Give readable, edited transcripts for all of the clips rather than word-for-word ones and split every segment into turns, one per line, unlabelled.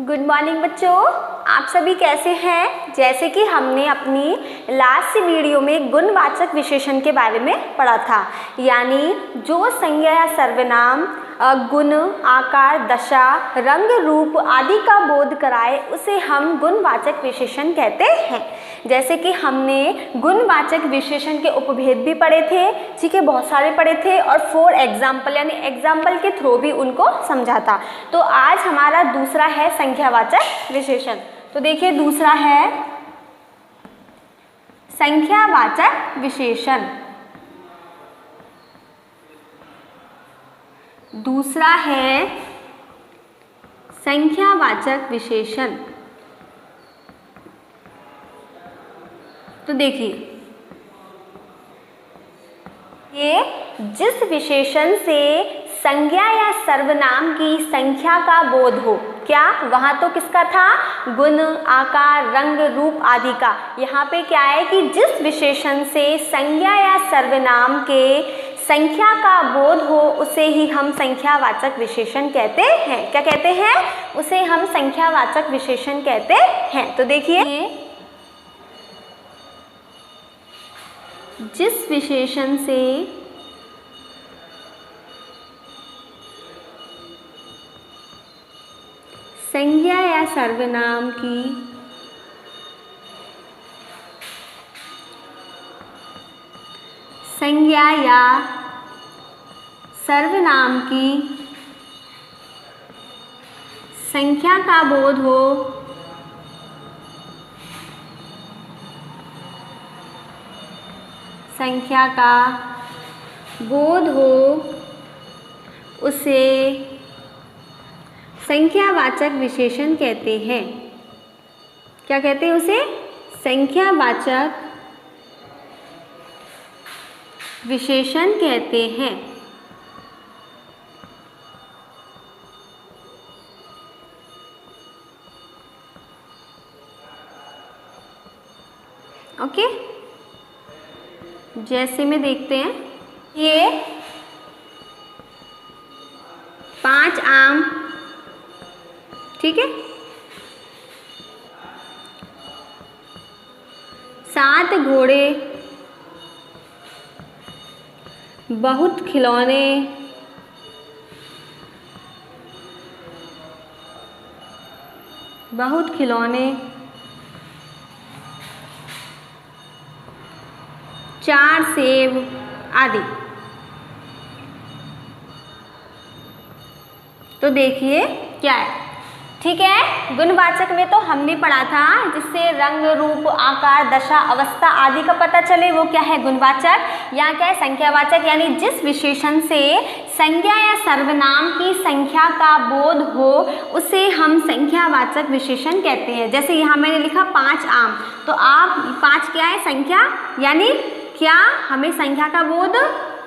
Good morning बच्चों, आप सभी कैसे हैं। जैसे कि हमने अपनी लास्ट वीडियो में गुणवाचक विशेषण के बारे में पढ़ा था, यानी जो संज्ञा या सर्वनाम गुण, आकार, दशा, रंग, रूप आदि का बोध कराए उसे हम गुणवाचक विशेषण कहते हैं। जैसे कि हमने गुणवाचक विशेषण के उपभेद भी पढ़े थे, ठीक है, बहुत सारे पढ़े थे, और 4 एग्जाम्पल यानी एग्जाम्पल के थ्रू भी उनको समझा था। तो आज हमारा दूसरा है संख्यावाचक विशेषण। तो देखिए दूसरा है संख्यावाचक विशेषण। दूसरा है संख्यावाचक विशेषण। तो देखिए ये जिस विशेषण से संज्ञा या सर्वनाम की संख्या का बोध हो, क्या वहाँ तो किसका था, गुण, आकार, रंग, रूप आदि का। यहाँ पे क्या है कि जिस विशेषण से संज्ञा या सर्वनाम के संख्या का बोध हो उसे ही हम संख्यावाचक विशेषण कहते हैं। क्या कहते हैं? उसे हम संख्यावाचक विशेषण कहते हैं। तो देखिए जिस विशेषण से संज्ञा या सर्वनाम की संज्ञा या सर्वनाम की संख्या का बोध हो संख्या का बोध हो उसे संख्यावाचक विशेषण कहते हैं। क्या कहते हैं उसे? संख्यावाचक विशेषण कहते हैं। ओके, जैसे में देखते हैं ये 5 आम, ठीक है, 7 घोड़े, बहुत खिलौने, बहुत खिलौने, 4 सेब आदि। तो देखिए क्या है, ठीक है। गुणवाचक में तो हमने पढ़ा था जिससे रंग, रूप, आकार, दशा, अवस्था आदि का पता चले, वो क्या है, गुणवाचक। यहाँ क्या है, संख्यावाचक, यानी जिस विशेषण से संज्ञा या सर्वनाम की संख्या का बोध हो उसे हम संख्यावाचक विशेषण कहते हैं। जैसे यहाँ मैंने लिखा 5 आम, तो आप 5 क्या है, संख्या, यानी क्या हमें संख्या का बोध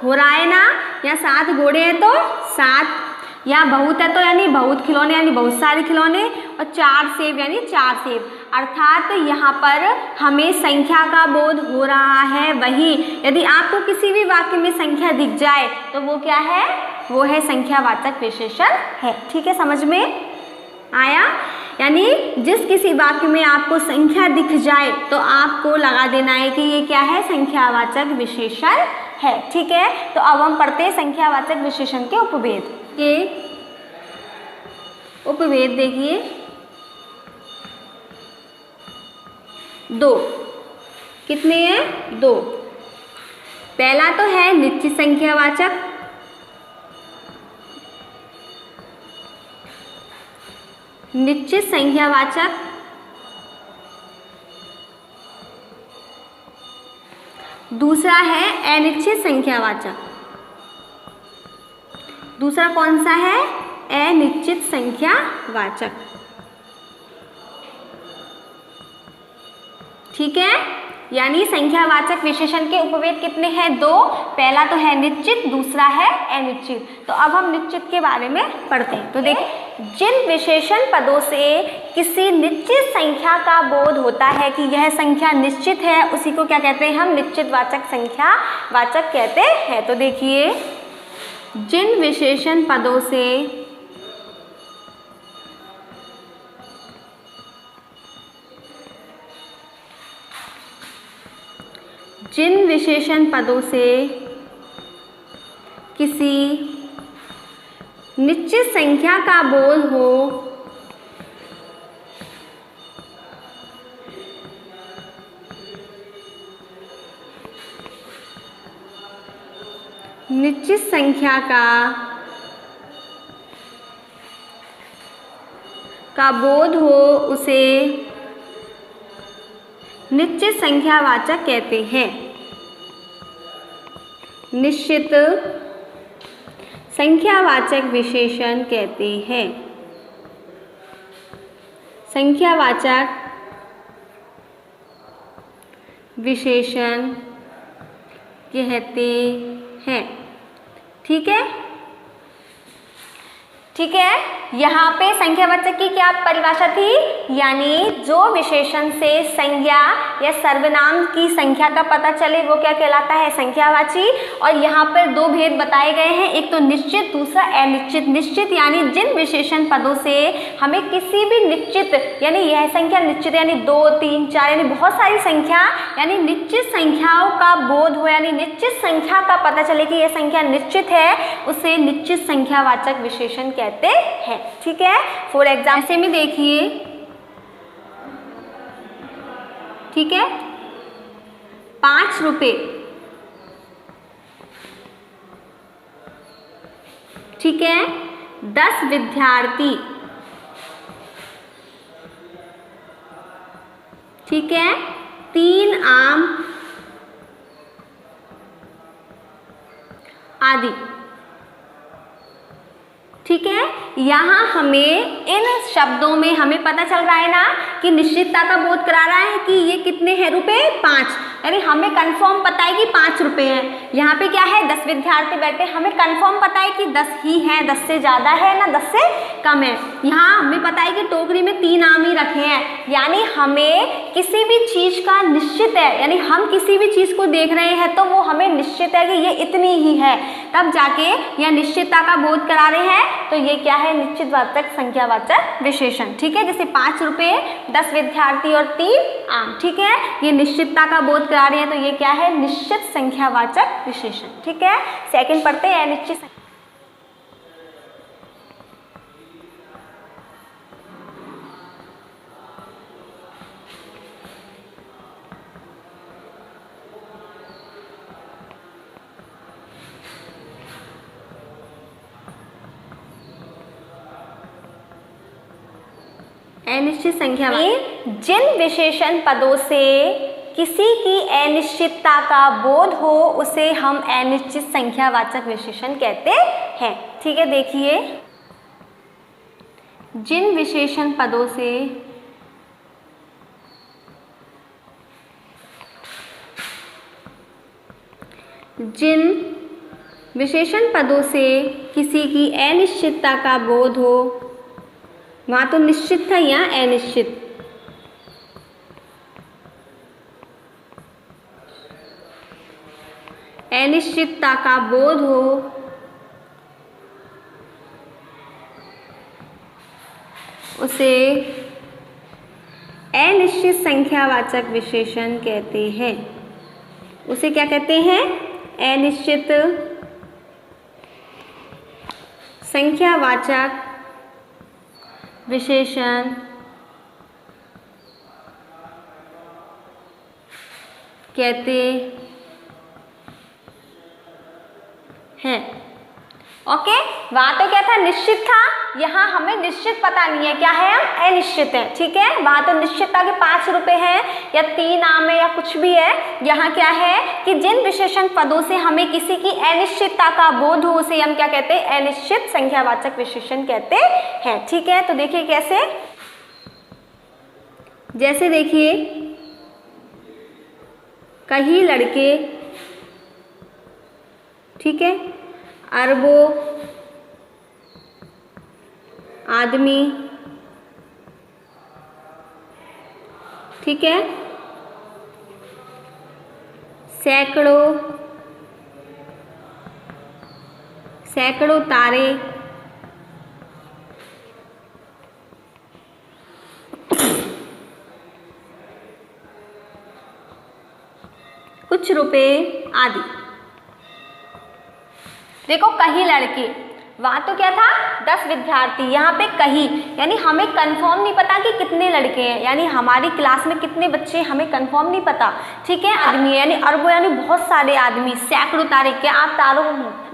हो रहा है ना। या 7 घोड़े हैं तो 7, या बहुत है तो यानी बहुत खिलौने यानी बहुत सारे खिलौने, और 4 सेब यानी 4 सेब। अर्थात यहाँ पर हमें संख्या का बोध हो रहा है। वही यदि आपको किसी भी वाक्य में संख्या दिख जाए तो वो क्या है, वो है संख्यावाचक विशेषण है। ठीक है, समझ में आया। यानी जिस किसी वाक्य में आपको संख्या दिख जाए तो आपको लगा देना है कि ये क्या है, संख्यावाचक विशेषण है। ठीक है, तो अब हम पढ़ते हैं संख्यावाचक विशेषण के उपभेद। ये उपभेद देखिए 2, कितने हैं, 2। पहला तो है निश्चित संख्यावाचक, निश्चित संख्यावाचक, दूसरा है अनिश्चित संख्यावाचक। दूसरा कौन सा है, अनिश्चित संख्यावाचक। ठीक है, यानी संख्यावाचक विशेषण के उपभेद कितने हैं, 2। पहला तो है निश्चित, दूसरा है अनिश्चित। तो अब हम निश्चित के बारे में पढ़ते हैं। तो देखिए जिन विशेषण पदों से किसी निश्चित संख्या का बोध होता है कि यह संख्या निश्चित है उसी को क्या कहते हैं, हम निश्चितवाचक संख्यावाचक कहते हैं। तो देखिए जिन विशेषण पदों से जिन विशेषण पदों से किसी निश्चित संख्या का बोध हो, निश्चित संख्या का बोध हो, उसे निश्चित संख्यावाचक कहते हैं। निश्चित संख्यावाचक विशेषण कहते हैं। संख्यावाचक विशेषण कहते हैं। ठीक है, ठीक है। यहाँ पे संख्यावाचक की क्या परिभाषा थी, यानी जो विशेषण से संज्ञा या सर्वनाम की संख्या का पता चले वो क्या कहलाता है, संख्यावाची। और यहाँ पर दो भेद बताए गए हैं, एक तो निश्चित, दूसरा अनिश्चित। निश्चित यानी जिन विशेषण पदों से हमें किसी भी निश्चित, यानी यह संख्या निश्चित यानी 2, 3, 4 यानी बहुत सारी संख्या, यानी निश्चित संख्याओं का बोध हो, यानी निश्चित संख्या का पता चले कि यह संख्या निश्चित है, उसे निश्चित संख्यावाचक विशेषण कहते हैं। ठीक है, फॉर एग्जाम्पल ऐसे में देखिए, ठीक है, 5 रुपए, ठीक है, 10 विद्यार्थी, ठीक है, 3 आम आदि। ठीक है, यहाँ हमें इन शब्दों में हमें पता चल रहा है ना कि निश्चितता का बोध करा रहा है कि ये कितने हैं रुपए, 5, यानी हमें कंफर्म पता है कि 5 रुपए हैं। यहाँ पे क्या है, 10 विद्यार्थी बैठे, हमें कंफर्म पता है कि 10 ही हैं, 10 से ज़्यादा है ना 10 से कम है। यहाँ हमें पता है कि टोकरी में 3 आम ही रखे हैं, यानी हमें किसी भी चीज़ का निश्चित है, यानी हम किसी भी चीज़ को देख रहे हैं तो वो हमें निश्चित है कि ये इतनी ही है, तब जाके यह निश्चितता का बोध करा रहे हैं। तो ये क्या है, निश्चितवाचक संख्यावाचक विशेषण। ठीक है, जैसे 5 रुपए, 10 विद्यार्थी और 3 आम। ठीक है, ये निश्चितता का बोध करा रहे हैं, तो ये क्या है, निश्चित संख्यावाचक विशेषण। ठीक है, सेकंड पढ़ते हैं, अनिश्चित। अनिश्चित संख्या में जिन विशेषण पदों से किसी की अनिश्चितता का बोध हो, उसे हम अनिश्चित संख्यावाचक विशेषण कहते हैं। ठीक है, देखिए, जिन विशेषण पदों से किसी की अनिश्चितता का बोध हो, वहाँ तो निश्चित था, यहाँ अनिश्चित, अनिश्चितता का बोध हो, उसे अनिश्चित संख्यावाचक विशेषण कहते हैं। उसे क्या कहते हैं, अनिश्चित संख्यावाचक विशेषण कहते हैं। ओके, वहां तो क्या था, निश्चित था, यहाँ हमें निश्चित पता नहीं है, क्या है, हम अनिश्चित है। ठीक है, वहां तो निश्चित था कि 5 रुपए हैं या 3 आम है या कुछ भी है। यहाँ क्या है कि जिन विशेषण पदों से हमें किसी की अनिश्चितता का बोध हो, उसे हम क्या कहते हैं, अनिश्चित संख्यावाचक विशेषण कहते हैं। ठीक है, तो देखिए कैसे, जैसे देखिए, कई लड़के, ठीक है, अरबों आदमी, ठीक है, सैकड़ों तारे, कुछ कुछ रुपए आदि। देखो कहीं लड़के, वहाँ तो क्या था 10 विद्यार्थी, यहाँ पे कहीं यानी हमें कंफर्म नहीं पता कि कितने लड़के हैं, यानी हमारी क्लास में कितने बच्चे हमें कंफर्म नहीं पता, ठीक है। आदमी यानी अरबों यानी बहुत सारे आदमी, सैकड़ों तारे। क्या आप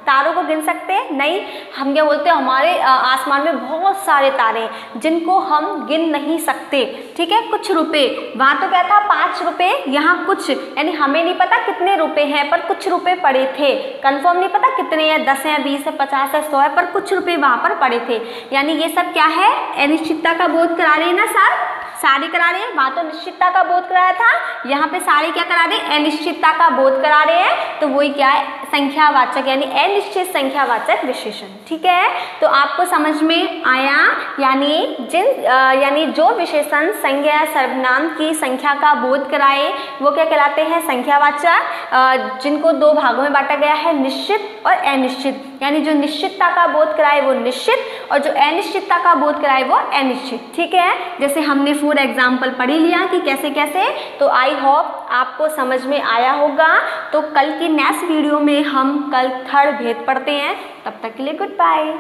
तारों को गिन सकते हैं? नहीं। हम क्या बोलते हैं, हमारे आसमान में बहुत सारे तारे हैं जिनको हम गिन नहीं सकते, ठीक है। कुछ रुपए, वहाँ तो क्या था 5 रुपए, यहाँ कुछ, यानी हमें नहीं पता कितने रुपए हैं पर कुछ रुपए पड़े थे। कंफर्म नहीं पता कितने हैं, 10 हैं, 20 है, 50 है, 100 है, पर कुछ रुपए वहाँ पर पड़े थे। यानी ये सब क्या है, अनिश्चितता का बोध करा रहे हैं ना सर, सारे करा रहे हैं। वहाँ तो निश्चितता का बोध कराया था, यहाँ पे सारे क्या करा रहे हैं, अनिश्चितता का बोध करा रहे हैं। तो वही क्या है, संख्यावाचक यानी अनिश्चित संख्यावाचक विशेषण, ठीक है। तो आपको समझ में आया, यानी जो विशेषण संज्ञा या सर्वनाम की संख्या का बोध कराए वो क्या कहलाते हैं, संख्यावाचक। जिनको 2 भागों में बांटा गया है, निश्चित और अनिश्चित। यानी जो निश्चितता का बोध कराए वो निश्चित और जो अनिश्चितता का बोध कराए वो अनिश्चित, ठीक है। जैसे हमने 4 एग्जाम्पल पढ़ लिया कि कैसे कैसे। तो आई होप आपको समझ में आया होगा। तो कल की नेक्स्ट वीडियो में हम कल थर्ड भेद पढ़ते हैं। तब तक के लिए गुड बाय।